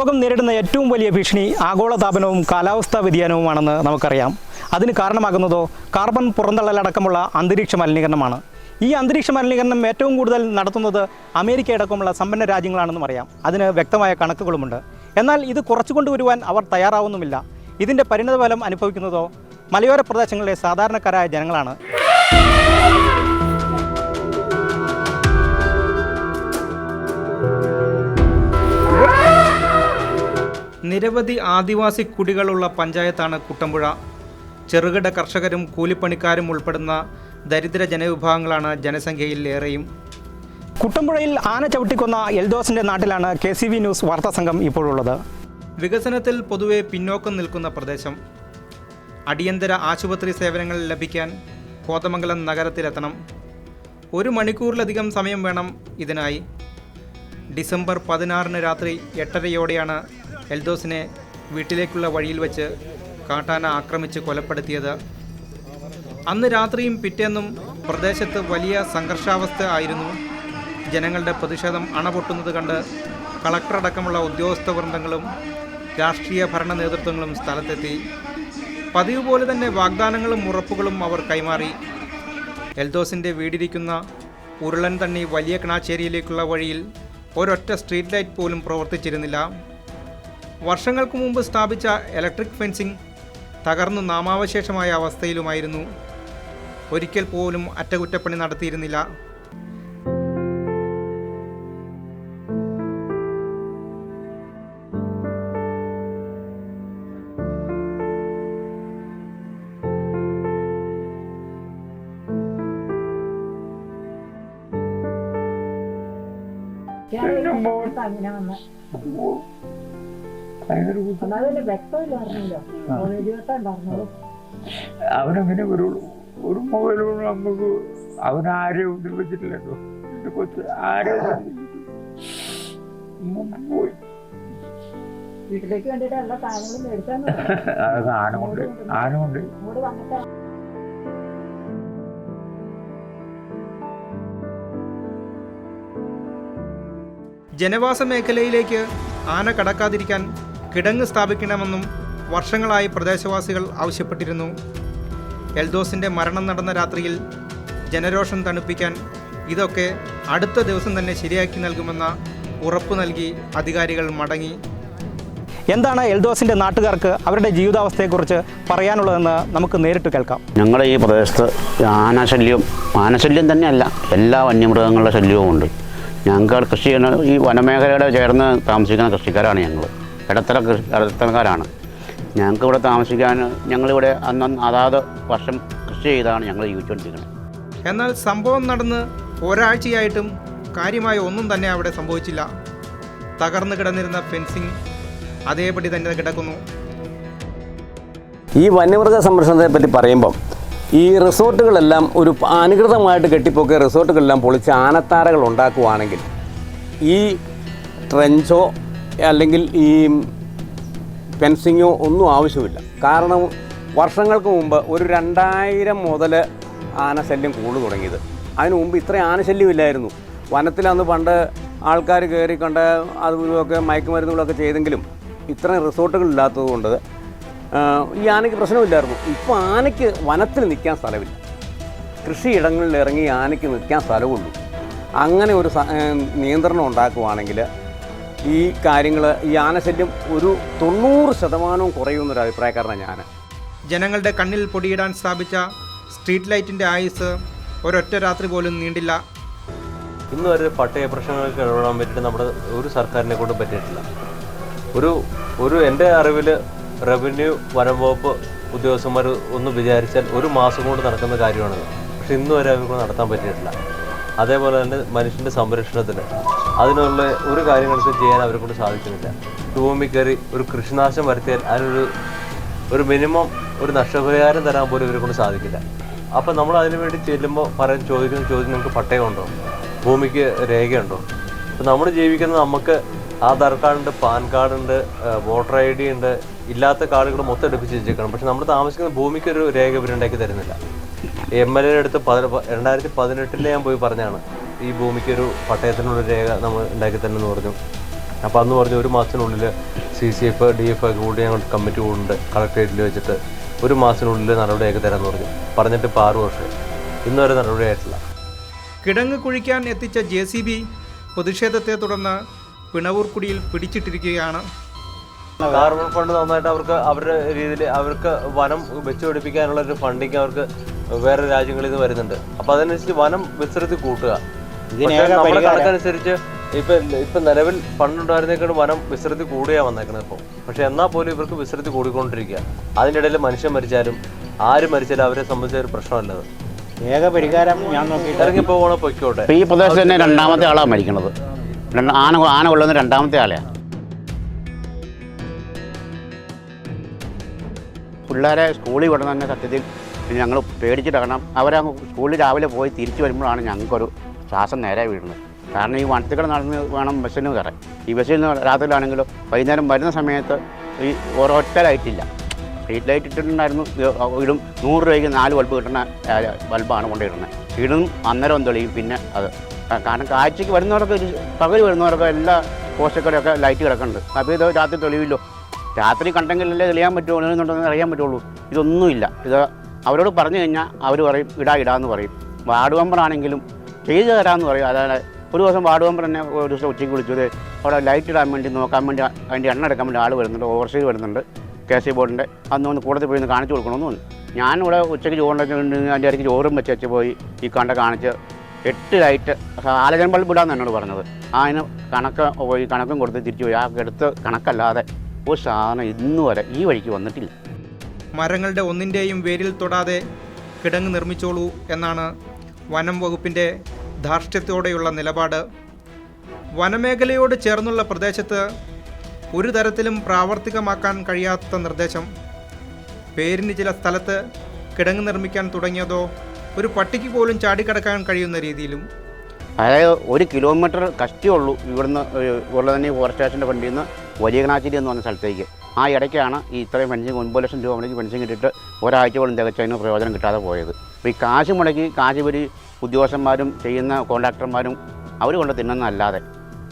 ലോകം നേരിടുന്ന ഏറ്റവും വലിയ ഭീഷണി ആഗോളതാപനവും കാലാവസ്ഥാ വ്യതിയാനവുമാണെന്ന് നമുക്കറിയാം. അതിന് കാരണമാകുന്നതോ കാർബൺ പുറന്തള്ളലടക്കമുള്ള അന്തരീക്ഷ മലിനീകരണമാണ്. ഈ അന്തരീക്ഷ മലിനീകരണം ഏറ്റവും കൂടുതൽ നടത്തുന്നത് അമേരിക്ക അടക്കമുള്ള സമ്പന്ന രാജ്യങ്ങളാണെന്നും അറിയാം. അതിന് വ്യക്തമായ കണക്കുകളുമുണ്ട്. എന്നാൽ ഇത് കുറച്ചു കൊണ്ടുവരുവാൻ അവർ തയ്യാറാവുന്നുമില്ല. ഇതിൻ്റെ പരിണതഫലം അനുഭവിക്കുന്നതോ മലയോര പ്രദേശങ്ങളിലെ സാധാരണക്കാരായ ജനങ്ങളാണ്. നിരവധി ആദിവാസി കുടികളുള്ള പഞ്ചായത്താണ് കുട്ടമ്പുഴ. ചെറുകിട കർഷകരും കൂലിപ്പണിക്കാരും ഉൾപ്പെടുന്ന ദരിദ്ര ജനവിഭാഗങ്ങളാണ് ജനസംഖ്യയിൽ ഏറെയും. കുട്ടമ്പുഴയിൽ ആന ചവിട്ടിക്കൊന്ന എൽദോസിൻ്റെ നാട്ടിലാണ് KCV ന്യൂസ് വാർത്താസംഘം ഇപ്പോഴുള്ളത്. വികസനത്തിൽ പൊതുവെ പിന്നോക്കം നിൽക്കുന്ന പ്രദേശം. അടിയന്തര ആശുപത്രി സേവനങ്ങൾ ലഭിക്കാൻ കോതമംഗലം നഗരത്തിലെത്തണം. 1 മണിക്കൂറിലധികം സമയം വേണം ഇതിനായി. ഡിസംബർ 16 രാത്രി 8:30യോടെയാണ് എൽദോസിനെ വീട്ടിലേക്കുള്ള വഴിയിൽ വെച്ച് കാട്ടാന ആക്രമിച്ച് കൊലപ്പെടുത്തിയത്. അന്ന് രാത്രിയും പിറ്റേന്നും പ്രദേശത്ത് വലിയ സംഘർഷാവസ്ഥ ആയിരുന്നു. ജനങ്ങളുടെ പ്രതിഷേധം അണപൊട്ടുന്നത് കണ്ട് കളക്ടറടക്കമുള്ള ഉദ്യോഗസ്ഥ വൃന്ദങ്ങളും രാഷ്ട്രീയ ഭരണ നേതൃത്വങ്ങളും സ്ഥലത്തെത്തി. പതിവ് പോലെ തന്നെ വാഗ്ദാനങ്ങളും ഉറപ്പുകളും അവർ കൈമാറി. എൽദോസിൻ്റെ വീടിരിക്കുന്ന ഉരുളൻ തണ്ണി വലിയ കിണാശ്ശേരിയിലേക്കുള്ള വഴിയിൽ ഒരൊറ്റ സ്ട്രീറ്റ് ലൈറ്റ് പോലും പ്രവർത്തിച്ചിരുന്നില്ല. വർഷങ്ങൾക്ക് മുമ്പ് സ്ഥാപിച്ച ഇലക്ട്രിക് ഫെൻസിംഗ് തകർന്നു നാമാവശേഷമായ അവസ്ഥയിലുമായിരുന്നു. ഒരിക്കൽ പോലും അറ്റകുറ്റപ്പണി നടത്തിയിരുന്നില്ല. അവനങ്ങനെ ഒരു മൊബൈലോട് നമുക്ക് അവനാരെയും ഉപദ്രവിച്ചിട്ടില്ലല്ലോ. കൊച്ച് ആരെയും പോയി വീട്ടിലേക്ക് വേണ്ടിട്ട് എല്ലാ സാധനങ്ങളും മേടിച്ചാൽ ആനമുണ്ട്. ജനവാസ മേഖലയിലേക്ക് ആന കടക്കാതിരിക്കാൻ കിടങ്ങ് സ്ഥാപിക്കണമെന്നും വർഷങ്ങളായി പ്രദേശവാസികൾ ആവശ്യപ്പെട്ടിരുന്നു. എൽദോസിൻ്റെ മരണം നടന്ന രാത്രിയിൽ ജനരോഷം തണുപ്പിക്കാൻ ഇതൊക്കെ അടുത്ത ദിവസം തന്നെ ശരിയാക്കി നൽകുമെന്ന ഉറപ്പ് നൽകി അധികാരികൾ മടങ്ങി. എന്താണ് എൽദോസിൻ്റെ നാട്ടുകാർക്ക് അവരുടെ ജീവിതാവസ്ഥയെക്കുറിച്ച് പറയാനുള്ളതെന്ന് നമുക്ക് നേരിട്ട് കേൾക്കാം. ഞങ്ങളുടെ ഈ പ്രദേശത്ത് ആനശല്യം തന്നെയല്ല, എല്ലാ വന്യമൃഗങ്ങളുടെ ശല്യവും ഉണ്ട്. ഞങ്ങൾ കൃഷി ചെയ്യുന്ന ഈ വനമേഖലയുടെ ചേർന്ന് താമസിക്കുന്ന കൃഷിക്കാരാണ്. ഞങ്ങൾ ഇടത്തരക്കാരാണ്. ഞങ്ങൾക്ക് ഇവിടെ താമസിക്കാൻ ഞങ്ങളിവിടെ അതാത് വർഷം കൃഷി ചെയ്താണ് ഞങ്ങൾ ജീവിച്ചുകൊണ്ടിരിക്കുന്നത്. എന്നാൽ സംഭവം നടന്ന് ഒരാഴ്ചയായിട്ടും കാര്യമായ ഒന്നും തന്നെ അവിടെ സംഭവിച്ചില്ല. തകർന്നു കിടന്നിരുന്ന ഫെൻസിങ് അതേപടി തന്നെ കിടക്കുന്നു. ഈ വന്യമൃഗ സംരക്ഷണത്തെ പറ്റി പറയുമ്പം ഈ റിസോർട്ടുകളെല്ലാം ഒരു അനധികൃതമായിട്ട് കെട്ടിപ്പൊക്കിയ റിസോർട്ടുകളെല്ലാം പൊളിച്ച് ആനത്താരകൾ ഉണ്ടാക്കുകയാണെങ്കിൽ ഈ ട്രെഞ്ചോ അല്ലെങ്കിൽ ഈ ഫെൻസിങ്ങോ ഒന്നും ആവശ്യമില്ല. കാരണം വർഷങ്ങൾക്ക് മുമ്പ് ഒരു 2000 മുതൽ ആനശല്യം കൂടുതൽ തുടങ്ങിയത്. അതിനു മുമ്പ് ഇത്രയും ആനശല്യമില്ലായിരുന്നു. വനത്തിലന്ന് പണ്ട് ആൾക്കാർ കയറി കണ്ട് അതുമൊക്കെ മയക്കുമരുന്നുകളൊക്കെ ചെയ്തെങ്കിലും ഇത്രയും റിസോർട്ടുകളില്ലാത്തത് കൊണ്ട് ഈ ആനയ്ക്ക് പ്രശ്നമില്ലായിരുന്നു. ഇപ്പോൾ ആനയ്ക്ക് വനത്തിൽ നിൽക്കാൻ സ്ഥലമില്ല. കൃഷിയിടങ്ങളിൽ ഇറങ്ങി ആനയ്ക്ക് നിൽക്കാൻ സ്ഥലമുള്ളൂ. അങ്ങനെ ഒരു നിയന്ത്രണം ഉണ്ടാക്കുകയാണെങ്കിൽ ഈ കാര്യങ്ങൾ ഈ ആനശല്യം ഒരു 90% കുറയുമെന്നൊരു അഭിപ്രായക്കാരനാണ് ഞാൻ. ജനങ്ങളുടെ കണ്ണിൽ പൊടിയിടാൻ സ്ഥാപിച്ച സ്ട്രീറ്റ് ലൈറ്റിൻ്റെ ആയുസ് ഒരൊറ്റ രാത്രി പോലും നീണ്ടില്ല. ഇന്ന് വരെ പട്ടയ പ്രശ്നങ്ങൾക്ക് ഇടപെടാൻ പറ്റിയിട്ട് നമ്മുടെ ഒരു സർക്കാരിനെ കൊണ്ട് പറ്റിയിട്ടില്ല. ഒരു എൻ്റെ അറിവിൽ റവന്യൂ വനം വകുപ്പ് ഉദ്യോഗസ്ഥന്മാർ ഒന്ന് വിചാരിച്ചാൽ 1 മാസം കൊണ്ട് നടക്കുന്ന കാര്യമാണത്. പക്ഷെ ഇന്ന് വരെ അവർക്ക് നടത്താൻ പറ്റിയിട്ടില്ല. അതേപോലെ തന്നെ മനുഷ്യൻ്റെ സംരക്ഷണത്തിന് അതിനുള്ള ഒരു കാര്യങ്ങൾക്കും ചെയ്യാൻ അവരെ കൊണ്ട് സാധിക്കുന്നില്ല. ഭൂമി കയറി ഒരു കൃഷിനാശം വരുത്തിയാൽ അതിനൊരു മിനിമം ഒരു നഷ്ടപരിഹാരം തരാൻ പോലും ഇവരെ കൊണ്ട് സാധിക്കില്ല. അപ്പം നമ്മൾ അതിനു വേണ്ടി ചെല്ലുമ്പോൾ ചോദിക്കുന്ന ചോദ്യം നിങ്ങൾക്ക് പട്ടയമുണ്ടോ, ഭൂമിക്ക് രേഖയുണ്ടോ? അപ്പം നമ്മൾ ജീവിക്കുന്നത് നമുക്ക് ആധാർ കാർഡുണ്ട്, പാൻ കാർഡുണ്ട്, വോട്ടർ ID ഉണ്ട്, ഇല്ലാത്ത കാർഡുകൾ മൊത്തം എടുപ്പിച്ച് വെച്ചേക്കണം. പക്ഷെ നമ്മൾ താമസിക്കുന്ന ഭൂമിക്കൊരു രേഖ ഇവരുണ്ടാക്കി തരുന്നില്ല. MLA അടുത്ത് 2018 ഞാൻ പോയി പറഞ്ഞാണ് ഈ ഭൂമിക്കൊരു പട്ടയത്തിനുള്ള രേഖ നമ്മൾ ഉണ്ടാക്കി തരുമെന്ന് പറഞ്ഞു. അപ്പോൾ അന്ന് പറഞ്ഞു 1 മാസത്തിനുള്ളിൽ CCF DF ഒക്കെ കൂടി ഞങ്ങൾ കമ്മിറ്റി കൂടുന്നുണ്ട് കളക്ടറേറ്റിൽ വെച്ചിട്ട് 1 മാസത്തിനുള്ളിൽ നടപടിയാക്കി തരാമെന്ന് പറഞ്ഞിട്ട് ഇപ്പോൾ 6 വർഷം ഇന്നുവരെ നടപടിയായിട്ടില്ല. കിടങ്ങ് കുഴിക്കാൻ എത്തിച്ച JCB പ്രതിഷേധത്തെ തുടർന്ന് പിണവൂർക്കുടിയിൽ പിടിച്ചിട്ടിരിക്കുകയാണ്. കാർബൺ ഫണ്ട് നന്നായിട്ട് അവരുടെ രീതിയിൽ അവർക്ക് വനം വെച്ച് പിടിപ്പിക്കാനുള്ള ഒരു ഫണ്ടിങ് അവർക്ക് വേറെ രാജ്യങ്ങളിൽ നിന്ന് വരുന്നുണ്ട്. അപ്പോൾ അതനുസരിച്ച് വനം വിസ്തൃതി കൂട്ടുക. നമ്മുടെ കണക്കനുസരിച്ച് ഇപ്പം നിലവിൽ ഫണ്ടുണ്ടായിരുന്നേക്കാണ് വനം വിസ്തൃതി കൂടുകയാണ് വന്നേക്കുന്നത് ഇപ്പോൾ. പക്ഷെ എന്നാൽ പോലും ഇവർക്ക് വിസ്തൃതി കൂടിക്കൊണ്ടിരിക്കുക. അതിൻ്റെ ഇടയിൽ മനുഷ്യൻ മരിച്ചാലും ആര് മരിച്ചാലും അവരെ സംബന്ധിച്ച ഒരു പ്രശ്നമല്ലത്. ഏക പരിഹാരം ഞാൻ നോക്കിയിട്ട് ഇറങ്ങിപ്പോ പോകണോ പൊയ്ക്കോട്ടെ. ഈ പ്രദേശത്ത് തന്നെ 2ാമത്തെ ആളാണ് മരിക്കുന്നത്. ആന കൊള്ളുന്ന 2ാമത്തെ ആളെയാണ്. പിള്ളേരെ സ്കൂളിൽ വിടുന്ന തന്നെ സത്യത്തിൽ ഞങ്ങൾ പേടിച്ചിട്ട് കാരണം അവരെ സ്കൂളിൽ രാവിലെ പോയി തിരിച്ചു വരുമ്പോഴാണ് ഞങ്ങൾക്കൊരു ശ്വാസം നേരെ വീഴുന്നത്. കാരണം ഈ വനത്തിക്കട നടന്ന് വേണം ബസ്സിന് കയറാൻ. ഈ ബസ്സിൽ നിന്ന് രാത്രിയിലാണെങ്കിലും വൈകുന്നേരം വരുന്ന സമയത്ത് ഈ ഒരൊറ്റ ലൈറ്റില്ല. സ്ട്രീറ്റ് ലൈറ്റ് ഇട്ടിട്ടുണ്ടായിരുന്നു. ഇടും 100 രൂപയ്ക്ക് 4 ബൾബ് കിട്ടുന്ന ബൾബാണ് കൊണ്ടിടുന്നത്. ഇടും അന്നേരം തെളിയും. പിന്നെ അത് കാരണം കാഴ്ചയ്ക്ക് വരുന്നവരൊക്കെ പകൽ വരുന്നവരൊക്കെ എല്ലാ പോസ്റ്റൊക്കെ ലൈറ്റ് കിടക്കുന്നുണ്ട്. അപ്പോൾ ഇത് രാത്രി തെളിവില്ലോ. രാത്രി കണ്ടെങ്കിലല്ലേ തെളിയാൻ പറ്റുമോ എന്നുണ്ടെന്ന് അറിയാൻ പറ്റുള്ളൂ. ഇതൊന്നുമില്ല. ഇത് അവരോട് പറഞ്ഞു കഴിഞ്ഞാൽ അവർ പറയും ഇടാന്ന് പറയും. വാർഡ് മെമ്പറാണെങ്കിലും ചെയ്തു തരാമെന്ന് പറയും. അതായത് ഒരു ദിവസം വാർഡ് മെമ്പർ തന്നെ ഒരു ദിവസം ഉച്ചയ്ക്ക് വിളിച്ചത് അവിടെ ലൈറ്റ് ഇടാൻ വേണ്ടി നോക്കാൻ വേണ്ടി അതിൻ്റെ എണ്ണ എടുക്കാൻ വേണ്ടി ആൾ വരുന്നുണ്ട്. ഓവർസീസ് വരുന്നുണ്ട് KC ബോർഡിൻ്റെ. അന്ന് കൂടുതൽ പോയി ഒന്ന് കാണിച്ചു കൊടുക്കണമെന്ന് തോന്നി. ഞാനിവിടെ ഉച്ചയ്ക്ക് ചോറുണ്ടെങ്കിൽ അതിൻ്റെ ഇടയ്ക്ക് ചോറും വെച്ച് പോയി ഈ കാണിച്ച് 8 ലൈറ്റ് ആലോചന ബൾബ് ഇടാന്ന് എന്നോട് പറഞ്ഞത്. അതിന് കണക്കും കൊടുത്ത് തിരിച്ചു പോയി. ആ എടുത്ത് കണക്കല്ലാതെ ഒരു സാധനം ഇന്ന് വരെ ഈ വഴിക്ക് വന്നിട്ടില്ല. മരങ്ങളുടെ ഒന്നിൻ്റെയും വേരിൽ തൊടാതെ കിടങ്ങ് നിർമ്മിച്ചോളൂ എന്നാണ് വനം വകുപ്പിൻ്റെ ധാർഷ്ട്യത്തോടെയുള്ള നിലപാട്. വനമേഖലയോട് ചേർന്നുള്ള പ്രദേശത്ത് ഒരു തരത്തിലും പ്രാവർത്തികമാക്കാൻ കഴിയാത്ത നിർദ്ദേശം. പേരിന് ചില സ്ഥലത്ത് കിടങ്ങ് നിർമ്മിക്കാൻ തുടങ്ങിയതോ ഒരു പട്ടിക്ക് പോലും ചാടിക്കടക്കാൻ കഴിയുന്ന രീതിയിലും. അതായത് 1 കിലോമീറ്റർ കഷ്ടിയുള്ളൂ ഇവിടുന്ന് തന്നെ ഫോറസ്റ്റ് സ്റ്റേഷൻ്റെ ഫണ്ടിൽ നിന്ന് വലിയകണാശ്ശേരി എന്ന് പറഞ്ഞ സ്ഥലത്തേക്ക്. ആ ഇടയ്ക്കാണ് ഈ ഇത്രയും പെൻഷൻ 9 ലക്ഷം രൂപ മുടക്കി പെൻഷൻ കിട്ടിയിട്ട് ഒരാഴ്ചയോളം തികച്ചതിന് പ്രയോജനം കിട്ടാതെ പോയത്. അപ്പോൾ ഈ കാശ് മുടക്കി കാശ് ഉദ്യോഗസ്ഥന്മാരും ചെയ്യുന്ന കോൺട്രാക്ടർമാരും അവർ കൊണ്ട് തിന്നുന്നതല്ലാതെ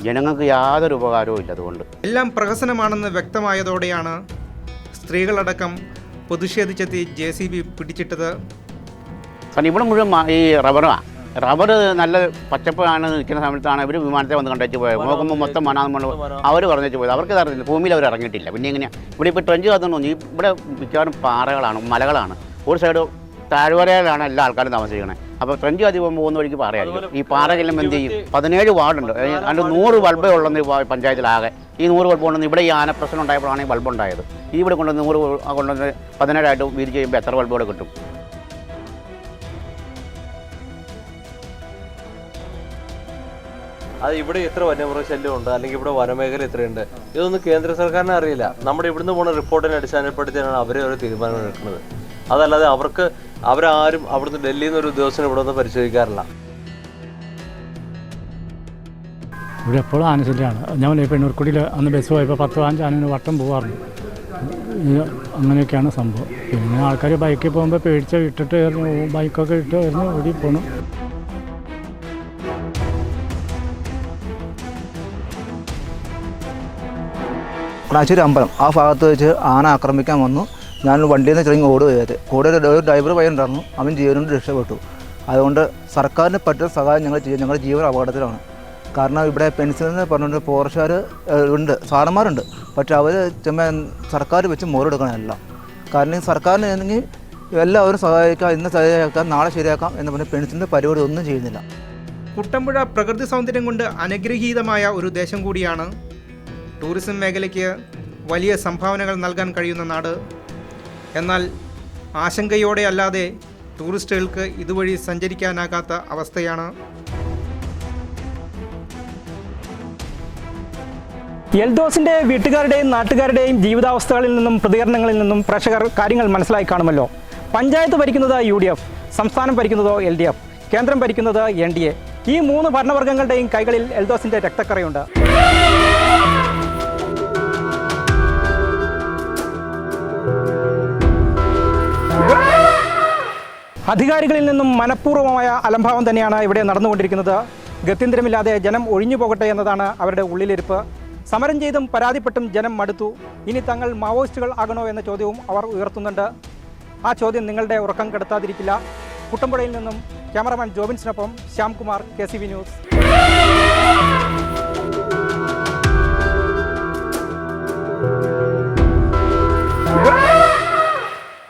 ജനങ്ങൾക്ക് യാതൊരു ഉപകാരവും ഇല്ല. അതുകൊണ്ട് എല്ലാം പ്രഹസനമാണെന്ന് വ്യക്തമായതോടെയാണ് സ്ത്രീകളടക്കം പ്രതിഷേധിച്ചെത്തി JCB പിടിച്ചിട്ടത്. കാരണം ഇവിടെ മുഴുവൻ ഈ റബ്ബറാണ്. റബ്ബർ നല്ല പച്ചപ്പാണ് നിൽക്കുന്ന സമയത്താണ് ഇവർ വിമാനത്തെ വന്ന് കണ്ടു പോയത്. നോക്കുമ്പോൾ മൊത്തം മണാന്ന് അവർ പറഞ്ഞു പോയത്. അവർക്ക് അറിയില്ല. ഭൂമിയിൽ അവർ ഇറങ്ങിയിട്ടില്ല. പിന്നെ എങ്ങനെയാണ് ഇവിടെ ഇപ്പോൾ ട്രെഞ്ച് കാത്തുണ്ടോ? ഇവിടെ മിക്കവാറും പാറകളാണ്, മലകളാണ്. ഒരു സൈഡ് താഴ്വരയിലാണ് എല്ലാ ആൾക്കാരും താമസിക്കുന്നത്. അപ്പോൾ ട്രെഞ്ച് കാത്തി പോകുന്ന വഴിക്ക് പാറയായിരിക്കും. ഈ പാറയെല്ലാം എന്ത് ചെയ്യും? 17 വാർഡുണ്ട്. അതിൽ 100 ബൾബേ ഉള്ളെന്ന് പഞ്ചായത്തിലാകെ. ഈ 100 ബൾബ് കൊണ്ടുവന്ന് ഇവിടെ ഈ ആനപ്രശ്നം ഉണ്ടായപ്പോഴാണ് ഈ ബൾബ് ഉണ്ടായത്. ഈ ഇവിടെ കൊണ്ടുവന്ന് 100 കൊണ്ടുവന്ന് 17 വീതി ചെയ്യുമ്പോൾ എത്ര ബൾബുകൾ കിട്ടും? അത് ഇവിടെ എത്ര വന്യമൃഗ ശല്യം ഉണ്ട്, അല്ലെങ്കിൽ ഇവിടെ വനമേഖല എത്രയുണ്ട്, ഇതൊന്നും കേന്ദ്ര സർക്കാരിനെ അറിയില്ല. നമ്മുടെ ഇവിടുന്ന് പോകുന്ന റിപ്പോർട്ടിനെ അടിസ്ഥാനപ്പെടുത്തിയാണ് അവരെ ഒരു തീരുമാനം എടുക്കുന്നത്. അതല്ലാതെ അവരാരും അവിടുന്ന് ഡൽഹിയിൽ നിന്ന് ഒരു ഉദ്യോഗസ്ഥനെ ഇവിടെ നിന്ന് പരിശോധിക്കാറില്ല. ഇവിടെ എപ്പോഴും ആനശല്യമാണ്. ഞാൻ പെണ്ണൂർക്കുടിയിൽ അന്ന് ബസ് പോയപ്പോൾ 10-15 ആനന് വട്ടം പോകാറുണ്ട്. അങ്ങനെയൊക്കെയാണ് സംഭവം. പിന്നെ ആൾക്കാർ ബൈക്കിൽ പോകുമ്പോൾ പേടിച്ച് ഇട്ടിട്ട് ബൈക്കൊക്കെ ഇട്ട് എറിഞ്ഞ് ഓടി പോകണം. കണാശ്ശേരി അമ്പലം ആ ഭാഗത്ത് വെച്ച് ആന ആക്രമിക്കാൻ വന്നു. ഞാൻ വണ്ടിയിൽ നിന്ന് ചെറിയ ഓടുകയത്. കൂടെ ഒരു ഡ്രൈവർ പയ്യുണ്ടായിരുന്നു. അവൻ ജീവനോട് രക്ഷപ്പെട്ടു. അതുകൊണ്ട് സർക്കാരിന് പറ്റുന്ന സഹായം ഞങ്ങൾ ചെയ്യും. ഞങ്ങളുടെ ജീവൻ അപകടത്തിലാണ്. കാരണം ഇവിടെ പെൻസിലെന്ന് പറഞ്ഞുകൊണ്ട് ഫോറസ്റ്റുകാർ ഉണ്ട്, സാറന്മാരുണ്ട്. പക്ഷെ അവർ സർക്കാർ വെച്ച് മോറെടുക്കണമല്ല. കാരണം സർക്കാരിന് ആണെങ്കിൽ എല്ലാവരും സഹായിക്കാം, ഇന്ന് സഹായിക്കാം, നാളെ ശരിയാക്കാം എന്ന് പറഞ്ഞ് പെൻസിലിൻ്റെ പരിപാടി ഒന്നും ചെയ്യുന്നില്ല. കുട്ടമ്പുഴ പ്രകൃതി സൗന്ദര്യം കൊണ്ട് അനുഗ്രഹീതമായ ഒരു ദേശം കൂടിയാണ്. ടൂറിസം മേഖലയ്ക്ക് വലിയ സംഭാവനകൾ നൽകാൻ കഴിയുന്ന നാട്. എന്നാൽ ആശങ്കയോടെ അല്ലാതെ ടൂറിസ്റ്റുകൾക്ക് ഇതുവഴി സഞ്ചരിക്കാനാകാത്ത അവസ്ഥയാണ്. എൽദോസിൻ്റെ വീട്ടുകാരുടെയും നാട്ടുകാരുടെയും ജീവിതാവസ്ഥകളിൽ നിന്നും പ്രതികരണങ്ങളിൽ നിന്നും പ്രേക്ഷകർ കാര്യങ്ങൾ മനസ്സിലായി കാണുമല്ലോ. പഞ്ചായത്ത് ഭരിക്കുന്നത് UDF, സംസ്ഥാനം ഭരിക്കുന്നതോ LDF, കേന്ദ്രം ഭരിക്കുന്നത് NDA. ഈ 3 ഭരണവർഗ്ഗങ്ങളുടെയും കൈകളിൽ എൽദോസിൻ്റെ രക്തക്കറയുണ്ട്. അധികാരികളിൽ നിന്നും മനഃപൂർവ്വമായ അലംഭാവം തന്നെയാണ് ഇവിടെ നടന്നുകൊണ്ടിരിക്കുന്നത്. ഗത്യന്തരമില്ലാതെ ജനം ഒഴിഞ്ഞു പോകട്ടെ എന്നതാണ് അവരുടെ ഉള്ളിലിരിപ്പ്. സമരം ചെയ്തും പരാതിപ്പെട്ടും ജനം മടുത്തു. ഇനി തങ്ങൾ മാവോയിസ്റ്റുകൾ ആകണോ എന്ന ചോദ്യവും അവർ ഉയർത്തുന്നുണ്ട്. ആ ചോദ്യം നിങ്ങളുടെ ഉറക്കം കെടുത്താതിരിക്കില്ല. കുട്ടമ്പുഴയിൽ നിന്നും ക്യാമറമാൻ ജോബിൻസിനൊപ്പം ശ്യാംകുമാർ, KCV ന്യൂസ്.